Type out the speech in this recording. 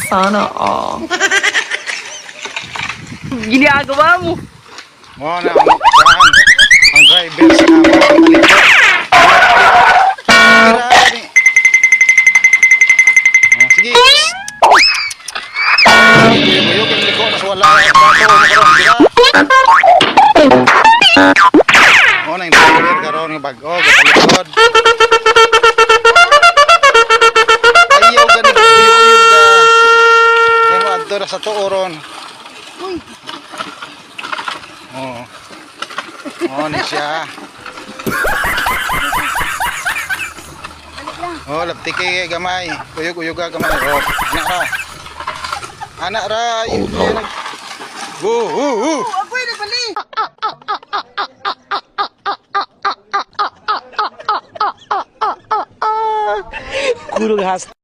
Sana all. Ginagawa mo. Mo na ang driver sa mga talikod. Tira ni. Sige. Buyog ang liko nas wala dato mo karon dira. Mo na ang driver karon nga bag-o gatalikod. Ayaw gani buyog da. Yang adto ra sa tuoron. Oh. Oh, ni siya. Oh, lapti kay gamay. Uyog-uyog gamay. Oh, anak ra. Anak ra. Agoy nagbali. Kurang has.